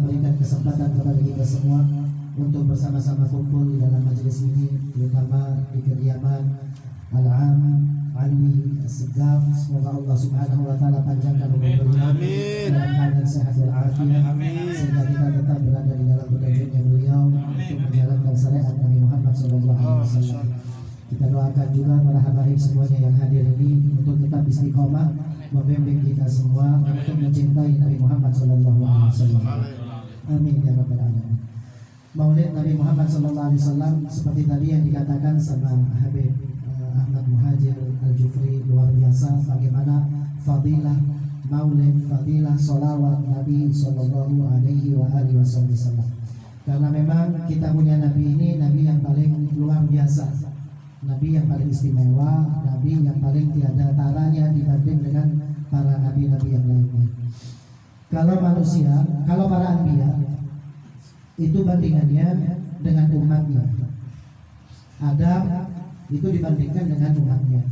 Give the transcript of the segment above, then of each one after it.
Berikan kesempatan kepada kita semua untuk bersama-sama kumpul di dalam majelis ini, terutama di kediaman Al-Am Alwi As-Segaf. Semoga Allah Subhanahu wa taala panjangkan umur beliau dalam keadaan sehat walafiat, sehingga kita tetap berada di dalam petunjuknya beliau untuk menjalankan syariat Nabi Muhammad SAW. Kita doakan juga para habaib semuanya yang hadir ini untuk tetap istiqomah membimbing kita semua untuk mencintai Nabi Muhammad SAW. Amin ya rabbal alamin. Maulid Nabi Muhammad SAW seperti tadi yang dikatakan sama Habib Ahmad Muhajir Al-Jufri, luar biasa bagaimana fadilah maulid, fadilah solawat Nabi Sallallahu Alaihi Wasallam. Karena memang kita punya Nabi ini Nabi yang paling luar biasa, Nabi yang paling istimewa, Nabi yang paling tiada taranya dibanding dengan para nabi-nabi yang lainnya. Kalau manusia, kalau para anbiya itu bandingannya dengan umatnya. Adam itu dibandingkan dengan umatnya.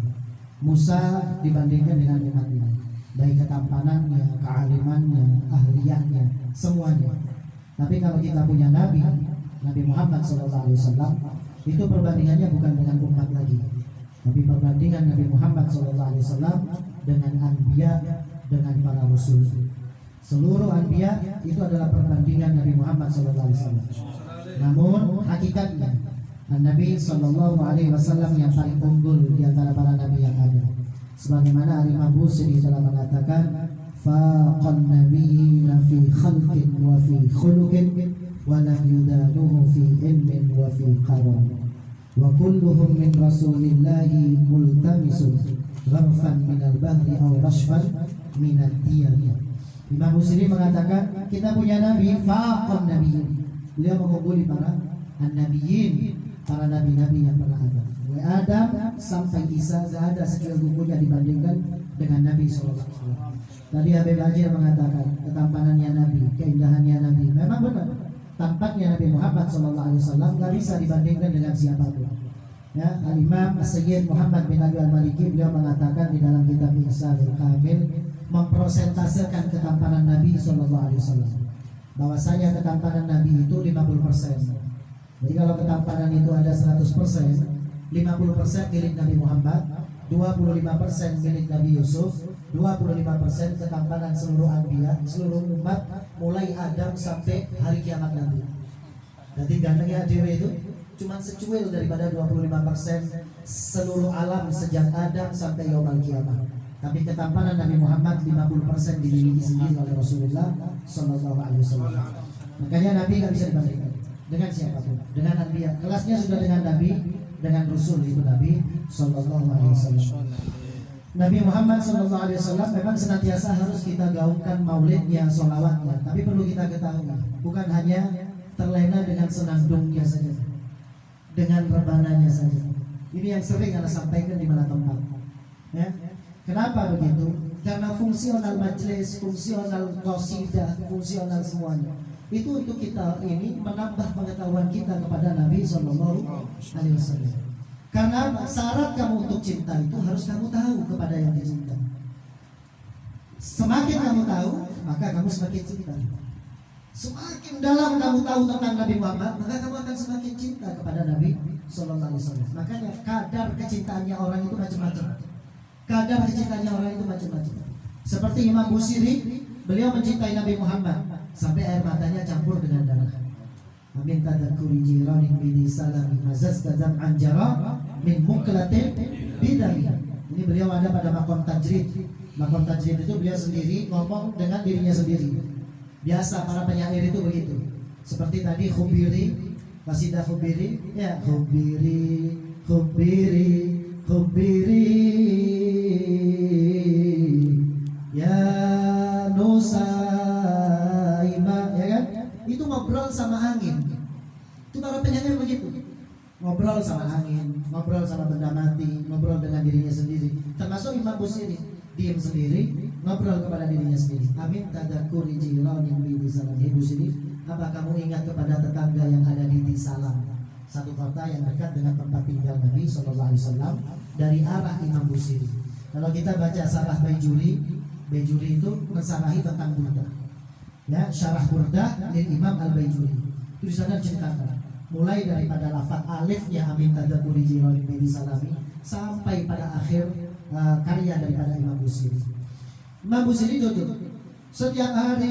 Musa dibandingkan dengan umatnya. Baik ketampanannya, kealimannya, ahliyahnya, semuanya. Tapi kalau kita punya Nabi Muhammad SAW, itu perbandingannya bukan dengan umat lagi, tapi perbandingan Nabi Muhammad SAW dengan anbiya, dengan para rasul. Seluruh anbiya itu adalah perbandingan Nabi Muhammad SAW. Namun hakikatnya Nabi SAW yang paling unggul di antara para nabi yang ada. Sebagaimana Al-Imam Busiri telah mengatakan, faqan nabiyina fi khalqin wa fi khuluqin wa lam yudanuhu fi ilmin wa fi qarar wa kulluhum min rasulillahi multamisun gharfan minal bahri aw rashfan minad diyani. Imam Busiri mengatakan kita punya nabi faqan nabiyyin, beliau mengungguli para an-nabiyyin, para nabi-nabi yang pernah ada. Mulai Adam sampai Isa tidak ada secuil bukunya dibandingkan dengan Nabi SAW. Tadi Habib Ajir mengatakan ketampanannya Nabi, keindahannya Nabi, memang benar. Tampaknya Nabi Muhammad SAW nggak bisa dibandingkan dengan siapapun. Ya, Al-Imam As-Sayyid Muhammad bin Abi Al-Maliki beliau mengatakan di dalam kitab Ihsanul Kamil, memprosentasekan ketampanan Nabi SAW, bahwasanya ketampanan Nabi itu 50%. Jadi kalau ketampanan itu ada 100%, 50% milik Nabi Muhammad, 25% milik Nabi Yusuf, 25% ketampanan seluruh anbiya, seluruh umat mulai Adam sampai hari kiamat nanti. Jadi gandengnya dewa itu cuma secuil daripada 25% seluruh alam sejak Adam sampai yaumul kiamat. Tapi ketampanan Nabi Muhammad 50% dimiliki sendiri oleh Rasulullah SAW. Makanya Nabi nggak bisa dibandingkan dengan siapapun, dengan anbiya. Kelasnya sudah dengan Nabi, dengan Rasul itu Nabi SAW. Nabi Muhammad SAW memang senantiasa harus kita gaungkan maulidnya, sholawatnya. Tapi perlu kita ketahui, bukan hanya terlena dengan senandungnya saja, dengan rebananya saja. Ini yang sering Anda sampaikan di mana tempat. Ya. Kenapa begitu? Karena fungsional majelis, fungsional qasidah, fungsional semuanya itu untuk kita ini menambah pengetahuan kita kepada Nabi SAW. Karena syarat kamu untuk cinta itu harus kamu tahu kepada yang dicinta. Semakin kamu tahu, maka kamu semakin cinta. Semakin dalam kamu tahu tentang Nabi Muhammad, maka kamu akan semakin cinta kepada Nabi SAW. Makanya kadar kecintaannya orang itu macam-macam. Kadar kecintaannya orang itu macam-macam. Seperti Imam Busiri, beliau mencintai Nabi Muhammad sampai air matanya campur dengan darah. Amin tadakuri jiranin bidi salami mazaz tadam anjara min muklatin bidami. Ini beliau ada pada makom tajrid. Makom tajrid itu beliau sendiri ngomong dengan dirinya sendiri. Biasa para penyair itu begitu. Seperti tadi khubiri, qasidah khubiri, ya khubiri, khubiri, khubiri ya Nusaima, ya kan? Itu ngobrol sama angin. Itu para penyanyi begitu. Ngobrol sama angin, ngobrol sama benda mati, ngobrol dengan dirinya sendiri. Termasuk Imam Busiri, diam sendiri, ngobrol kepada dirinya sendiri. Amin tadakuri jiranin bi salam. Busiri, apa kamu ingat kepada tetangga yang ada di Salam, satu kota yang dekat dengan tempat tinggal Nabi SAW, dari arah Imam Busiri. Kalau kita baca Sarah Baijuri itu mensarahi tentang Buddha. ya, Syarah Burdah lil Imam Al-Baijuri. Itu di sana diceritakan mulai daripada lafaz alifnya Amin Tadabburi Jilani Bedi Salami sampai pada akhir karya daripada Imam Busiri. Imam Busiri tutup setiap hari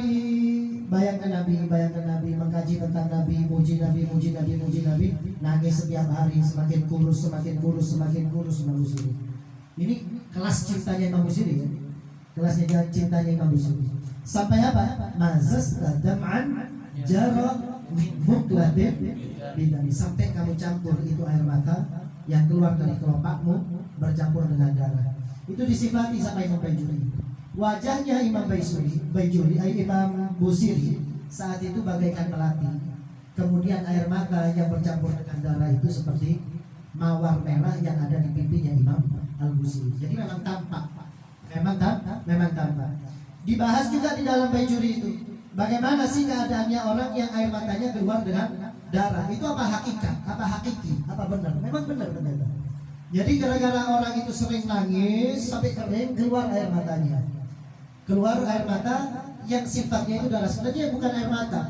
bayangkan Nabi, mengkaji tentang Nabi, muji Nabi, nangis setiap hari, semakin kurus Imam Busiri. Ini kelas cintanya Imam Busiri ya. Kelasnya cintanya Imam Busiri. Sampai apa? Mazas dam'an jara muklatin bidami. Sampai kamu campur itu air mata yang keluar dari kelopakmu bercampur dengan darah. Itu disifati sama Imam Baijuri. Wajahnya Imam Baijuri, Imam Busiri saat itu bagaikan melati. Kemudian air mata yang bercampur dengan darah itu seperti mawar merah yang ada di pipinya Imam Al-Busiri. Jadi memang tampak. Memang tampak. Dibahas juga di dalam Baijuri itu. Bagaimana sih keadaannya orang yang air matanya keluar dengan darah? Itu apa hakikat? Apa hakiki? Apa benar? Memang benar. Jadi gara-gara orang itu sering nangis sampai kering keluar air matanya. Keluar air mata yang sifatnya itu darah. Sebenarnya bukan air mata,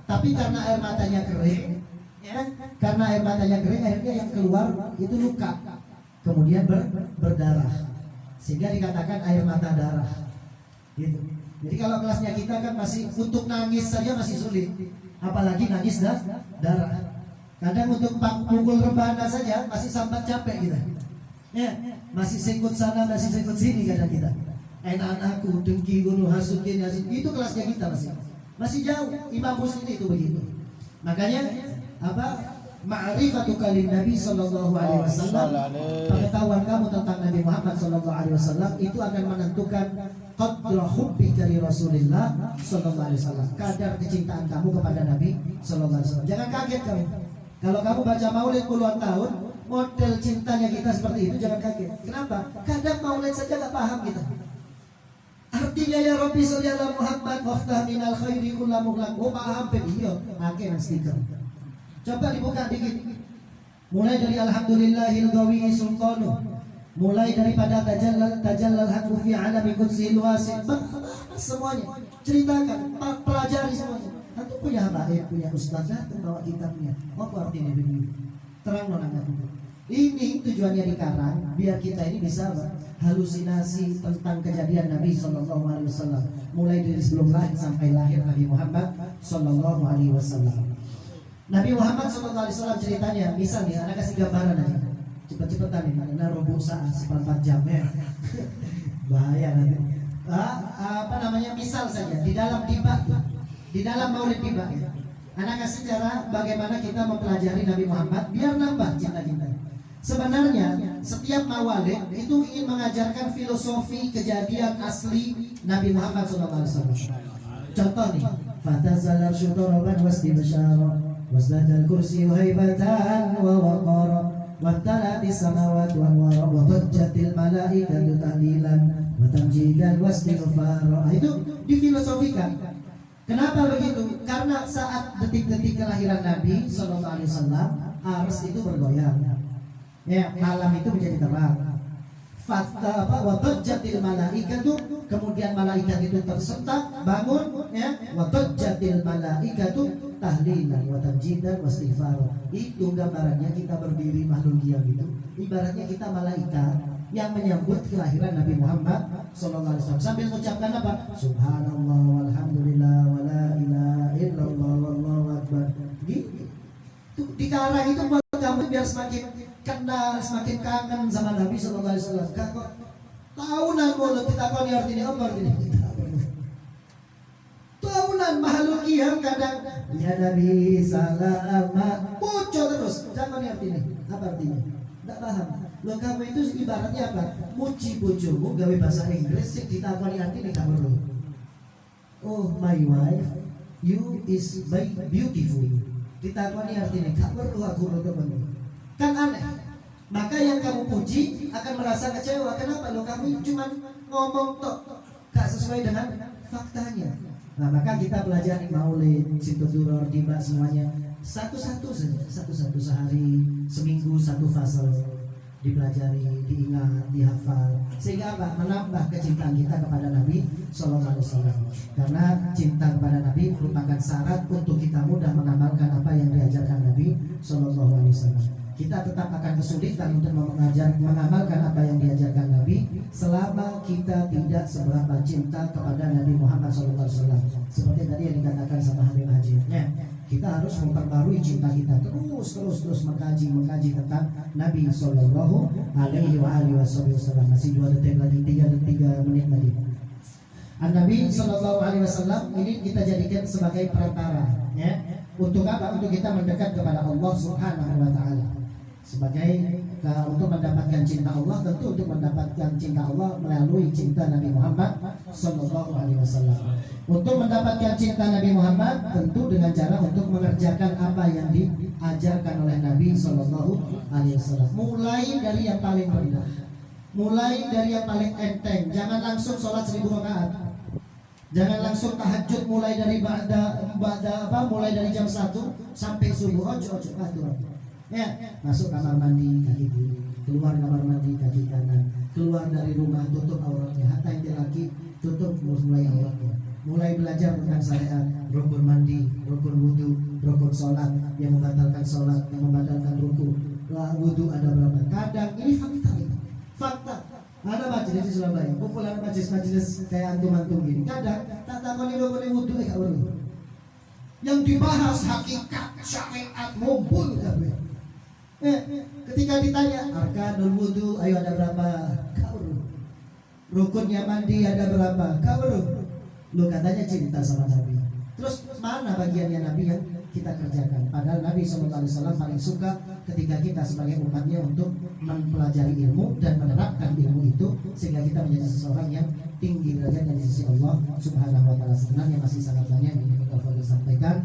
tapi karena air matanya kering, ya, akhirnya yang keluar itu luka, kemudian berdarah, sehingga dikatakan air mata darah. Gitu. Jadi kalau kelasnya kita kan masih untuk nangis saja masih sulit, apalagi nangis darah. Kadang untuk pukul rebana saja masih sambat capek kita. Ya, masih sikut sana, masih sikut sini kadang kita. Enak-anakku, dengki, gunung, hasutin, itu kelasnya kita masih jauh. Imam Busiri itu begitu. Makanya apa? Ma'rifatu kalim Nabi sallallahu alaihi wasallam, pengetahuan kamu tentang Nabi Muhammad sallallahu alaihi wasallam itu akan menentukan qadra hubbika li Rasulillah sallallahu alaihi wasallam, kadar kecintaan kamu kepada Nabi sallallahu alaihi wasallam. Jangan kaget kamu. Kalau kamu baca maulid puluhan tahun, model cintanya kita seperti itu, jangan kaget. Kenapa? Kadang maulid saja enggak paham kita. Artinya ya Rabbi sholli ala Muhammad waftah minal khairi kullu muhlaq. Oh paham video, pakai stiker. Coba dibuka dikit. Mulai dari alhamdulillahil qawi sultanu. Mulai daripada tajallal haqqu fi alami qudsil wasi'. Semuanya ceritakan, pelajari semuanya. Antum punya habaib, punya ustaz, bawa kitabnya. Apa artinya begini? Terang nona aku. Ini tujuannya dikarang biar kita ini bisa halusinasi tentang kejadian Nabi Sallallahu Alaihi Wasallam, mulai dari sebelum lahir sampai lahir Nabi Muhammad Sallallahu Alaihi Wasallam. Nabi Muhammad Sallallahu Alaihi Wasallam ceritanya, misalnya, anak kasih gambaran aja, cepet-cepetan nih, karena robo saat 4 jam ya, bahaya nanti. Misal saja di dalam tiba, di dalam maulid tiba, anak kasih cara bagaimana kita mempelajari Nabi Muhammad biar nambah cinta kita. Sebenarnya setiap mawalid itu ingin mengajarkan filosofi kejadian asli Nabi Muhammad SAW. Contoh nih, fatazal arsyu daraban wastibsyara wasdadal kursi haibatan wa waqara wattalatis samawati wa wabajjatil malaikatu tahlilan wa tamjidan wastighfara. Itu difilosofikan. Kenapa begitu? Karena saat detik-detik kelahiran Nabi SAW, ars itu bergoyang. Ya, malam itu menjadi terang. Watajjatil malaikatu, kemudian malaikat itu tersentak bangun, ya. Watajjatil malaikatu tahlilan wa tamjidan wastighfar. Itu gambarannya kita berdiri makhluk diam itu. Ibaratnya kita malaikat yang menyambut kelahiran Nabi Muhammad sallallahu alaihi wasallam sambil mengucapkan apa? Subhanallah walhamdulillah wala ilaha illallah wallahu akbar. Gitu. Dikarang itu buat kamu biar semakin kenal, semakin kangen sama Nabi sallallahu alaihi wasallam. Kok tahunan mulut ditakoni artinya apa artinya? Tahunan makhluk diam kadang ya Nabi salamat bocor terus. Jangan artinya. Apa artinya? Enggak paham. Lo kamu itu ibaratnya apa? Muji bojomu gawe bahasa Inggris sing ditakoni artine gak perlu. Oh my wife, you is beautiful. Ditakoni artine gak perlu aku temen. Kan aneh. Maka yang kamu puji akan merasa kecewa. Kenapa? Lo kamu cuma ngomong tok, gak sesuai dengan faktanya. Nah maka kita pelajari maulid, situduror, tiba semuanya satu-satu saja, satu-satu sehari, seminggu satu fasal dipelajari diingat, dihafal, sehingga apa? Menambah kecintaan kita kepada Nabi Sallallahu Alaihi Wasallam. Karena cinta kepada Nabi merupakan syarat untuk kita mudah mengamalkan apa yang diajarkan Nabi Sallallahu Alaihi Wasallam. Kita tetap akan kesulitan untuk mengamalkan apa yang diajarkan Nabi selama kita tidak seberapa cinta kepada Nabi Muhammad SAW. Seperti tadi yang dikatakan sama Habib Haji, kita harus memperbarui cinta kita, terus mengkaji tentang Nabi Sallallahu Alaihi Wasallam. Masih 2 detik lagi, 3 menit lagi. Nabi Sallallahu Alaihi Wasallam ini kita jadikan sebagai perantara, ya. Untuk apa? Untuk kita mendekat kepada Allah Subhanahu Wa Taala. Sebagai untuk mendapatkan cinta Allah, tentu untuk mendapatkan cinta Allah melalui cinta Nabi Muhammad Sallallahu Alaihi Wasallam. Untuk mendapatkan cinta Nabi Muhammad tentu dengan cara untuk mengerjakan apa yang diajarkan oleh Nabi Sallallahu Alaihi Wasallam. Mulai dari yang paling rendah, mulai dari yang paling enteng. Jangan langsung sholat 1000 rakaat. Jangan langsung tahajud mulai dari mulai dari jam 1 sampai subuh. Ojo. Ya, masuk kamar mandi kaki kiri, keluar kamar mandi kaki kanan, keluar dari rumah tutup auratnya, hatta yang laki tutup mulai auratnya. Mulai belajar tentang syariat, rukun mandi, rukun wudu, rukun sholat, yang membatalkan sholat, yang membatalkan ruku, wudu ada berapa? Kadang ini fakta. Ada majelis di Surabaya, kumpulan majelis kayak antum gini. Kadang tak takoni rukun wudu yang dibahas hakikat syariat ngumpul ketika ditanya arkanul wudu, ayo ada berapa? Rukunnya mandi ada berapa? Lu katanya cinta sama Nabi. Terus mana bagiannya Nabi yang kita kerjakan? Padahal Nabi SAW paling suka ketika kita sebagai umatnya untuk mempelajari ilmu dan menerapkan ilmu itu, sehingga kita menjadi seseorang yang tinggi derajatnya di sisi Allah Subhanahu Wa Taala. Sebenarnya masih sangat banyak yang ingin kita sampaikan,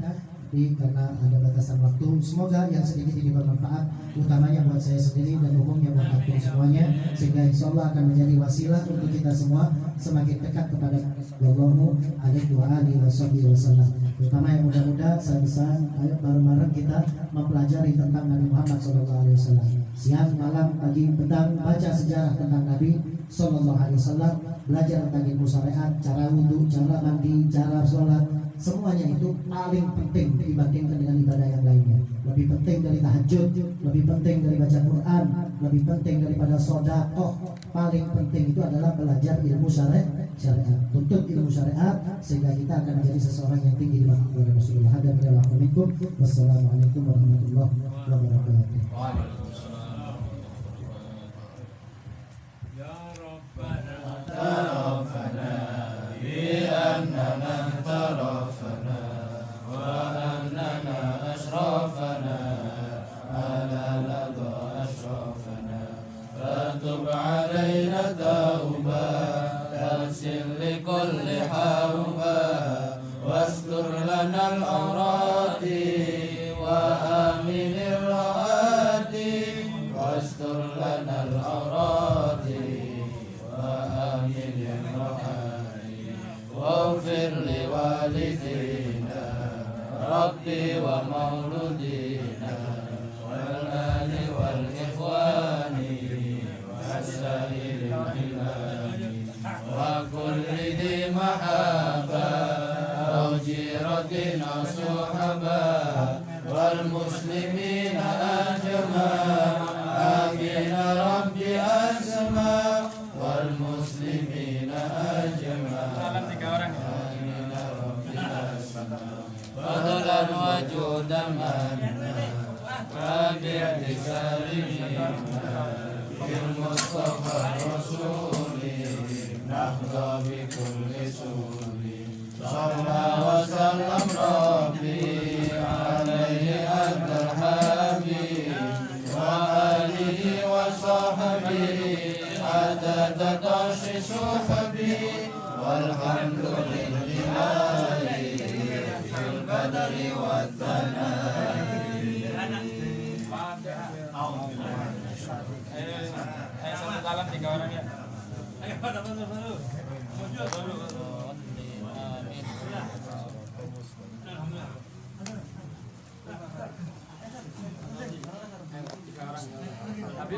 karena ada batasan waktu. Semoga yang sedikit ini bermanfaat, utamanya buat saya sendiri dan umumnya buat antum semuanya, sehingga insya Allah akan menjadi wasilah untuk kita semua semakin dekat kepada Sallallahu Alaihi Wasallam. Terutama yang muda-muda, saya bisa ayo bareng-bareng kita mempelajari tentang Nabi Muhammad Sallallahu Alaihi Wasallam. Siang, malam, pagi, petang, baca sejarah tentang Nabi Sallallahu Alaihi Wasallam, belajar tentang ilmu syariat, cara wudhu, cara mandi, cara sholat. Semuanya itu paling penting dibandingkan dengan ibadah yang lainnya. Lebih penting dari tahajud, lebih penting dari baca Quran, lebih penting daripada sedekah. Paling penting itu adalah belajar ilmu syariat. Tuntut ilmu syariat sehingga kita akan menjadi seseorang yang tinggi di mata Allah Rasulullah. Wassalamualaikum warahmatullahi wabarakatuh. Ya Rabbana tarafana bi annana tarafana wa annana ashrafana ala ladha ashrafana fatub alaina tauba تغسل لكل حوبة واستر لنا الأوراد وآمن الرؤاد واستر لنا الأوراد وآمن الرؤاد واغفر لوالدينا ربي ومولودينا والآل والإخوان والسائر العباد وكل ذي محبة أو جيرة أو صحبة والمسلمين أجمع آمين ربي أسمع والمسلمين أجمع آمين ربي أسمع فضلا وجودا منا وباعتذار منا بالمصطفى الرسول نحظى بكل سور صلى وسلم ربي عليه أدى الحبيب وآله وصحبه عدد طرش صحبه والحمد لله في البدر والثناء. Salam 3 orang ya. Ayo pada baru. Alhamdulillah.